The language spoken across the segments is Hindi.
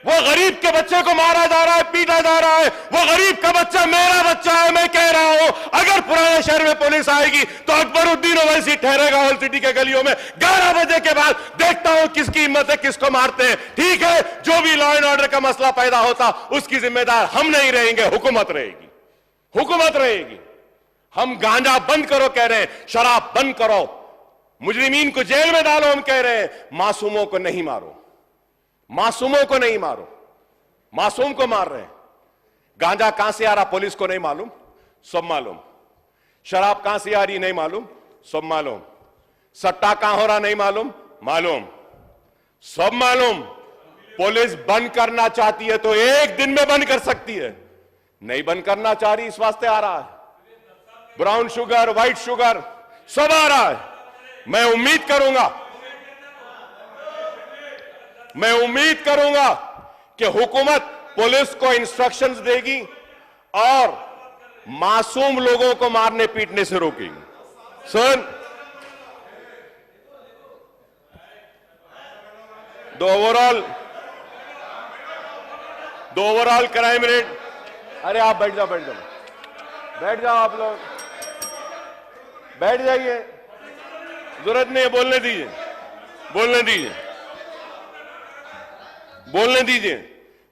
वो गरीब के बच्चे को मारा जा रहा है, पीटा जा रहा है। वो गरीब का बच्चा मेरा बच्चा है। मैं कह रहा हूं, अगर पुराने शहर में पुलिस आएगी तो अकबरुद्दीन ओवैसी ठहरेगा होल सिटी के गलियों में 11 बजे के बाद। देखता हूं किसकी हिम्मत है, किसको मारते हैं। ठीक है, जो भी लॉ एंड ऑर्डर का मसला पैदा होता उसकी जिम्मेदार हम नहीं रहेंगे, हुकूमत रहेगी, हुकूमत रहेगी। हम गांजा बंद करो कह रहे हैं, शराब बंद करो, मुजरिमीन को जेल में डालो हम कह रहे हैं। मासूमों को नहीं मारो, मासूमों को नहीं मारो। मासूम को मार रहे हैं। गांजा कहां से आ रहा पुलिस को नहीं मालूम, सब मालूम। शराब कहां से आ रही नहीं मालूम, सब मालूम। सट्टा कहां हो रहा नहीं मालूम, मालूम, सब मालूम। पुलिस बंद करना चाहती है तो एक दिन में बंद कर सकती है, नहीं बंद करना चाह रही, इस वास्ते आ रहा है। ब्राउन शुगर, व्हाइट शुगर सब आ रहा है। मैं उम्मीद करूंगा कि हुकूमत पुलिस को इंस्ट्रक्शंस देगी और मासूम लोगों को मारने पीटने से रोकेगी। Sir, the overall crime rate. अरे आप बैठ जाओ आप लोग बैठ जाइए, जरूरत नहीं है, बोलने दीजिए।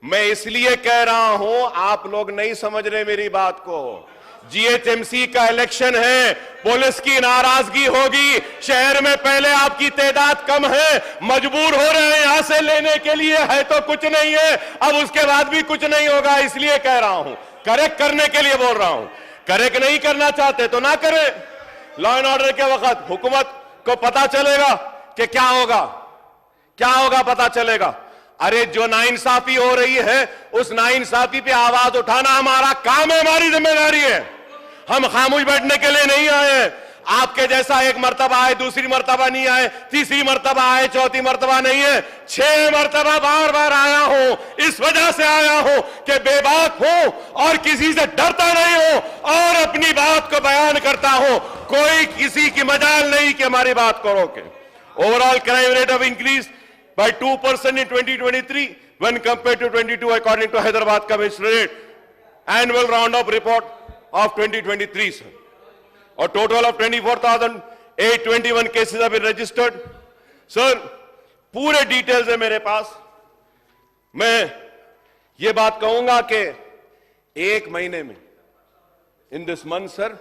मैं इसलिए कह रहा हूं, आप लोग नहीं समझ रहे मेरी बात को। जीएचएमसी का इलेक्शन है, पुलिस की नाराजगी होगी। शहर में पहले आपकी तादाद कम है, मजबूर हो रहे हैं यहां से लेने के लिए, है तो कुछ नहीं है, अब उसके बाद भी कुछ नहीं होगा। इसलिए कह रहा हूं, करेक्ट करने के लिए बोल रहा हूं। करेक्ट नहीं करना चाहते तो ना करें। लॉ एंड ऑर्डर के वक्त हुकूमत को पता चलेगा कि क्या होगा पता चलेगा। अरे जो नाइंसाफी हो रही है उस नाइंसाफी पे आवाज उठाना हमारा काम है, हमारी जिम्मेदारी है। हम खामोश बैठने के लिए नहीं आए। आपके जैसा एक मर्तबा आए, दूसरी मर्तबा नहीं आए, तीसरी मर्तबा आए, चौथी मर्तबा नहीं है, 6 मर्तबा बार आया हूं। इस वजह से आया हूं कि बेबाक हूं और किसी से डरता नहीं हूं और अपनी बात को बयान करता हूं। कोई किसी की मजाल नहीं कि हमारी बात को रोके। Overall crime rate of increase by 2% in 2023 when compared to 22 according to Hyderabad Commissionerate annual roundup report of 2023 sir. A total of 24,821 cases have been registered. Sir, पूरे डिटेल्स है मेरे पास। मैं ये बात कहूंगा कि एक महीने में in this month sir,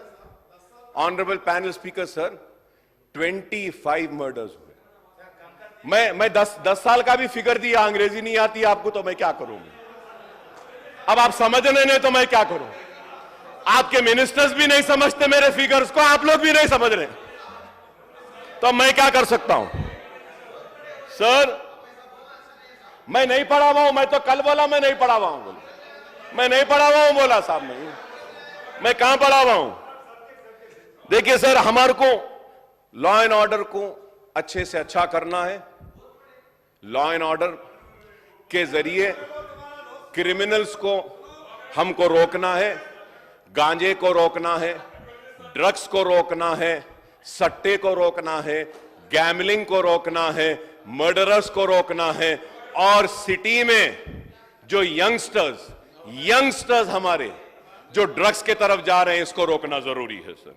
honorable panel speaker sir, 25 murders हुए। मैं 10 साल का भी फिगर दिया, अंग्रेजी नहीं आती आपको तो मैं क्या करूं। अब आप समझ रहे नहीं तो मैं क्या करूं। आपके मिनिस्टर्स भी नहीं समझते मेरे फिगर्स को, आप लोग भी नहीं समझ रहे, तो मैं क्या कर सकता हूं। सर, मैं नहीं पढ़ा हुआ हूं। मैं तो कल बोला मैं नहीं पढ़ा हुआ हूं, मैं नहीं पढ़ा हुआ हूं बोला साहब। मैं कहां पढ़ा हुआ हूं। देखिए सर, हमारे को लॉ एंड ऑर्डर को अच्छे से अच्छा करना है। लॉ एंड ऑर्डर के जरिए क्रिमिनल्स को हमको रोकना है, गांजे को रोकना है, ड्रग्स को रोकना है, सट्टे को रोकना है, गैमलिंग को रोकना है, मर्डरर्स को रोकना है और सिटी में जो यंगस्टर्स हमारे जो ड्रग्स के तरफ जा रहे हैं इसको रोकना जरूरी है सर।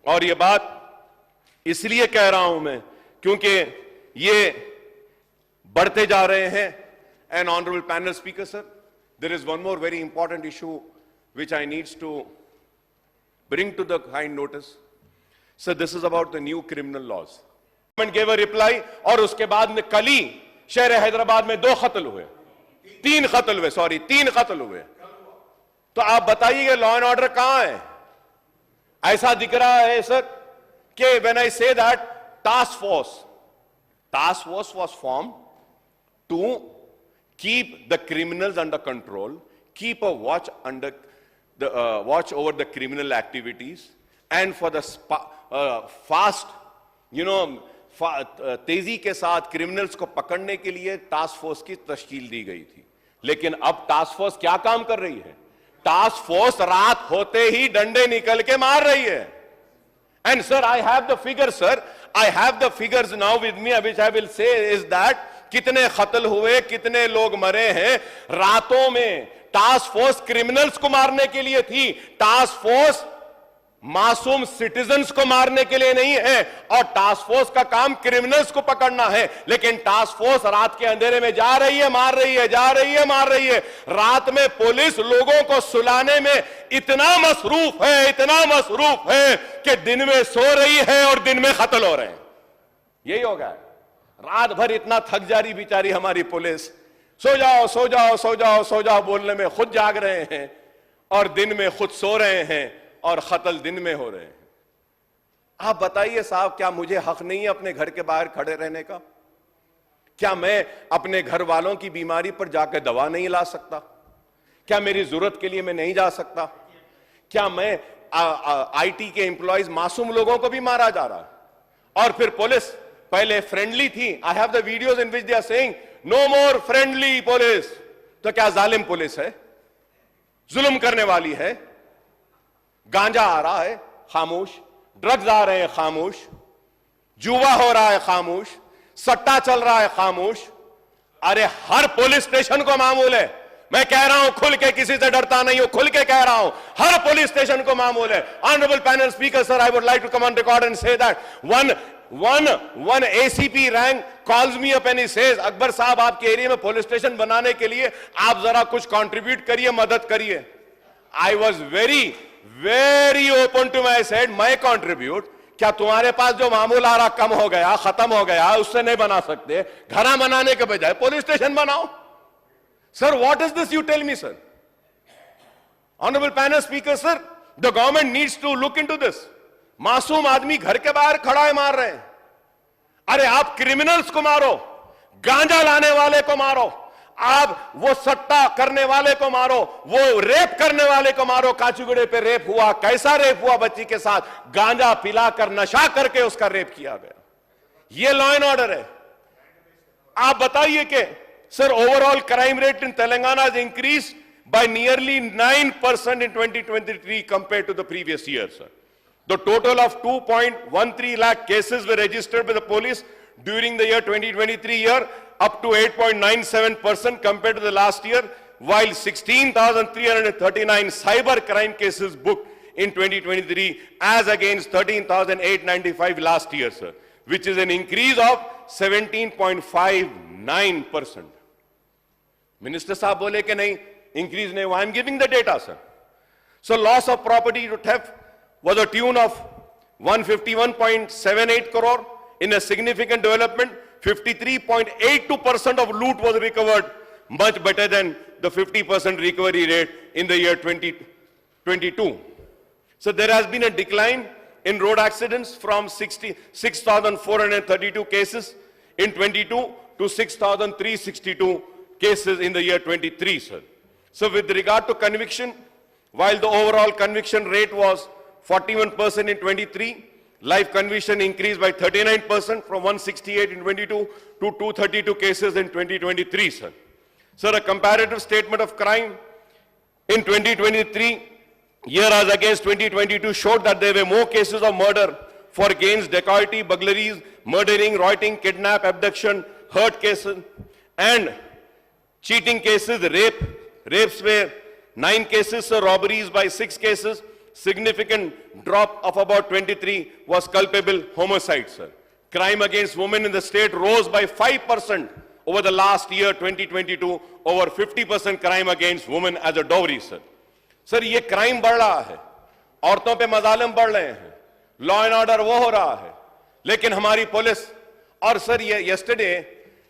और ये बात इसलिए कह रहा हूं मैं क्योंकि ये बढ़ते जा रहे हैं। And honourable panel speaker sir, there is one more very important issue which I needs to bring to the kind notice. So this is about the new criminal laws. Government gave a reply और उसके बाद में कल ही शहर हैदराबाद में 2 कत्ल हुए, 3 कत्ल हुए। तो आप बताइए लॉ एंड ऑर्डर कहां है। ऐसा दिख रहा है सर कि when I say that task force was formed to keep the criminals under control, keep a watch over the criminal activities, and for the fast, तेजी के साथ क्रिमिनल्स को पकड़ने के लिए टास्क फोर्स की तश्कील दी गई थी। लेकिन अब टास्क फोर्स क्या काम कर रही है। टास्क फोर्स रात होते ही डंडे निकल के मार रही है। And sir, I have the figures, sir. I have the figures now with me, which I will say is that कितने कत्ल हुए, कितने लोग मरे हैं। रातों में टास्क फोर्स क्रिमिनल्स को मारने के लिए थी, टास्क फोर्स मासूम सिटीजन्स को मारने के लिए नहीं है। और टास्क फोर्स का काम क्रिमिनल्स को पकड़ना है, लेकिन टास्क फोर्स रात के अंधेरे में जा रही है, मार रही है, जा रही है, मार रही है। रात में पुलिस लोगों को सुलाने में इतना मसरूफ है, इतना मसरूफ है कि दिन में सो रही है और दिन में कत्ल हो रहे हैं। यही होगा, रात भर इतना थक जा रही बेचारी हमारी पुलिस, सो जाओ सो जाओ सो जाओ सो जाओ बोलने में खुद जाग रहे हैं और दिन में खुद सो रहे हैं और कत्ल दिन में हो रहे हैं। आप बताइए साहब, क्या मुझे हक नहीं है अपने घर के बाहर खड़े रहने का? क्या मैं अपने घर वालों की बीमारी पर जाकर दवा नहीं ला सकता? क्या मेरी जरूरत के लिए मैं नहीं जा सकता? क्या मैं आईटी के एम्प्लॉयज, मासूम लोगों को भी मारा जा रहा है और फिर पुलिस पहले फ्रेंडली थी। I have the videos in which they are saying no more friendly police. तो क्या जालिम पुलिस है? जुल्म करने वाली है? गांजा आ रहा है खामोश, ड्रग्स आ रहे हैं खामोश, जुआ हो रहा है खामोश, सट्टा चल रहा है खामोश। अरे हर पुलिस स्टेशन को मामूल है। मैं कह रहा हूं खुल के, किसी से डरता नहीं हूं, खुल के कह रहा हूं, हर पुलिस स्टेशन को मामूल है। Honourable panel speaker sir, I would like to come on record and say that one ACP rank calls me up and he says, Akbar साहब आपके एरिया में पुलिस स्टेशन बनाने के लिए आप जरा कुछ कंट्रीब्यूट करिए, मदद करिए। I was very open to my said, मैं कंट्रीब्यूट? क्या तुम्हारे पास जो मामूल आ रहा कम हो गया, खत्म हो गया, उससे नहीं बना सकते? घरा बनाने के बजाय पुलिस स्टेशन बनाओ। Sir, what is this you tell me sir? Honourable panel speaker sir, the government needs to look into this. मासूम आदमी घर के बाहर खड़ा है, मार रहे हैं। अरे आप क्रिमिनल्स को मारो, गांजा लाने वाले को मारो, आप वो सट्टा करने वाले को मारो, वो रेप करने वाले को मारो। काचीगुड़े पे रेप हुआ, कैसा रेप हुआ? बच्ची के साथ गांजा पिलाकर, नशा करके उसका रेप किया गया। ये लॉ एंड ऑर्डर है। आप बताइए कि sir, overall crime rate in Telangana is increase by nearly 9% in 2023 compared to the previous year, sir. The total of 2.13 lakh cases were registered by the police during the year 2023 year, up to 8.97% compared to the last year, while 16,339 cyber crime cases booked in 2023 as against 13,895 last year, sir, which is an increase of 17.59%. Minister साहब बोले कि नहीं, increase नहीं हुआ. I am giving the data, sir. So loss of property to theft was a tune of 151.78 crore. In a significant development, 53.82% of loot was recovered, much better than the 50% recovery rate in the year 2022. So there has been a decline in road accidents from 6,432 cases in 22 to 6,362 cases in the year 23, sir. So with regard to conviction, while the overall conviction rate was 41% in 23, life conviction increased by 39% from 168 in 22 to 232 cases in 2023, sir. Sir, a comparative statement of crime in 2023, year as against 2022, showed that there were more cases of murder, for gains, dacoity, burglaries, murdering, rioting, kidnap, abduction, hurt cases, and cheating cases, rapes were 9 cases, robberies by 6 cases, significant drop of about 23 was culpable homicide, sir. Crime against women in the state rose by 5% over the last year, 2022, over 50% crime against women as a dowry, sir. Sir, ये crime बढ़ रहा है, औरतों पे मजालिम बढ़ रहे हैं, लॉ एंड ऑर्डर वो हो रहा है, लेकिन हमारी पुलिस, और सर ये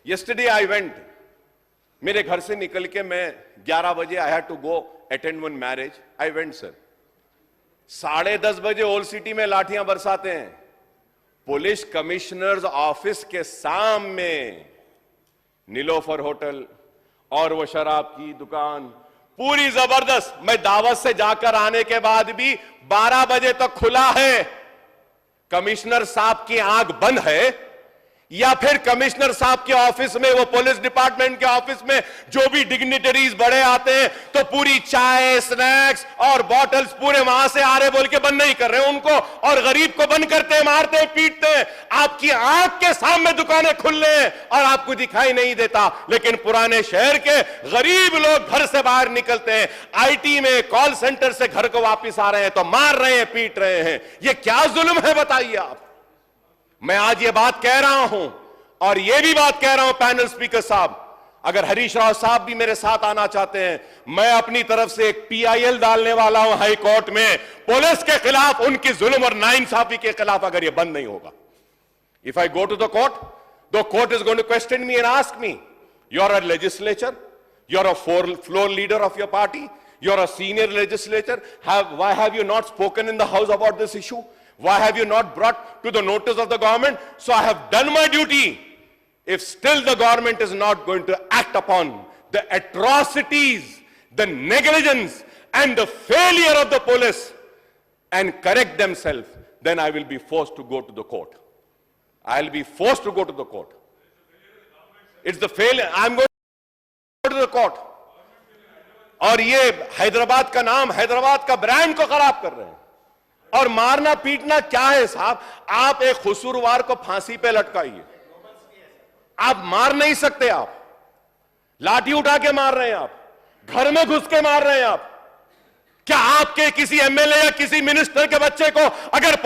yesterday I went, मेरे घर से निकल के मैं 11 बजे I had to go attend one marriage. I went, sir. 10:30 बजे ओल्ड सिटी में लाठियां बरसाते हैं, पुलिस कमिश्नर्स ऑफिस के सामने नीलोफर होटल और वो शराब की दुकान पूरी जबरदस्त। मैं दावत से जाकर आने के बाद भी 12 बजे तक खुला है। कमिश्नर साहब की आंख बंद है या फिर कमिश्नर साहब के ऑफिस में, वो पुलिस डिपार्टमेंट के ऑफिस में जो भी डिग्निटरीज बड़े आते हैं तो पूरी चाय, स्नैक्स और बॉटल्स पूरे वहां से आ रहे बोल के बंद नहीं कर रहे उनको, और गरीब को बंद करते हैं, मारते हैं, पीटते हैं। आपकी आंख के सामने दुकानें खुल रहे हैं और आपको दिखाई नहीं देता। लेकिन पुराने शहर के गरीब लोग घर से बाहर निकलते हैं, आईटी में, कॉल सेंटर से घर को वापिस आ रहे हैं तो मार रहे हैं, पीट रहे हैं। यह क्या जुल्म है बताइए आप। मैं आज ये बात कह रहा हूं और ये भी बात कह रहा हूं पैनल स्पीकर साहब, अगर हरीश राव साहब भी मेरे साथ आना चाहते हैं, मैं अपनी तरफ से एक पीआईएल डालने वाला हूं हाई कोर्ट में, पुलिस के खिलाफ, उनकी जुल्म और नाइंसाफी के खिलाफ, अगर ये बंद नहीं होगा। If I go to the court is going to question me and ask me, you are a legislature, you are a floor leader of your party, you are a senior legislator, why have you not spoken in the house about this issue? Why have you not brought to the notice of the government? So I have done my duty. If still the government is not going to act upon the atrocities, the negligence and the failure of the police and correct themselves, then I will be forced to go to the court. I'll be forced to go to the court. It's the failure. I'm going to go to the court. और ये हैदराबाद का नाम, हैदराबाद का ब्रांड को खराब कर रहे हैं। और मारना पीटना क्या है साहब? आप एक कसूरवार को फांसी पे लटकाइए, आप मार नहीं सकते। आप लाठी उठा के मार रहे हैं, आप घर में घुस के मार रहे हैं। आप क्या आपके किसी एमएलए या किसी मिनिस्टर के बच्चे को अगर